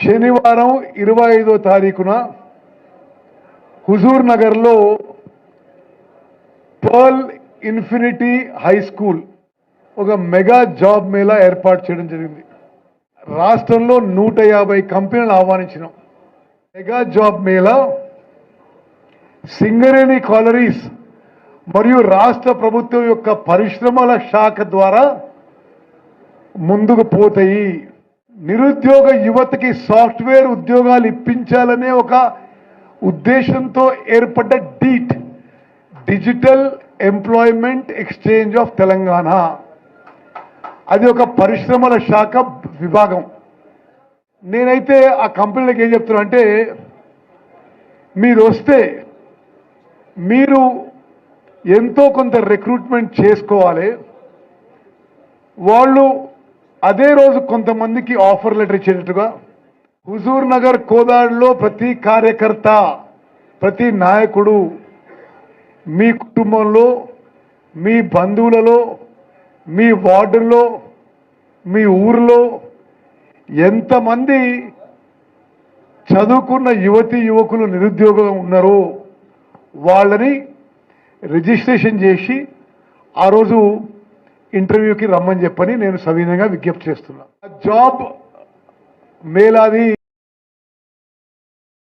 శనివారం 25వ తారీఖున హుజూర్ నగర్లో పర్ల్ ఇన్ఫినిటీ హై స్కూల్ ఒక మెగా జాబ్ మేళా ఏర్పాటు చేయడం జరిగింది. రాష్ట్రంలో 150 కంపెనీలు ఆహ్వానించినాం. Mega job mela Singareni collieries మరియు రాష్ట్ర ప్రభుత్వం యొక్క పరిశ్రమల శాఖ ద్వారా ముందుకు పోతాయి. నిరుద్యోగ యువతకి సాఫ్ట్వేర్ ఉద్యోగాలు ఇప్పించాలనే ఒక ఉద్దేశంతో ఏర్పడ్డ DEET digital employment exchange of Telangana. అది ఒక పరిశ్రమల శాఖ విభాగం. నేనైతే ఆ కంపెనీలకు ఏం చెప్తున్నా అంటే, మీరు వస్తే మీరు ఎంతో కొంత రిక్రూట్మెంట్ చేసుకోవాలి. వాళ్ళు అదే రోజు కొంతమందికి ఆఫర్ లెటర్ ఇచ్చేటట్టుగా హుజూర్ నగర్ కోదాడులో ప్రతి కార్యకర్త, ప్రతి నాయకుడు మీ కుటుంబంలో, మీ బంధువులలో, మీ వార్డుల్లో, మీ ఊరిలో ఎంతమంది చదువుకున్న యువతీ యువకులు నిరుద్యోగం ఉన్నారో వాళ్ళని రిజిస్ట్రేషన్ చేసి ఆ రోజు ఇంటర్వ్యూకి రమ్మని చెప్పని నేను సవినయంగా విజ్ఞప్తి చేస్తున్నా. జాబ్ మేళాది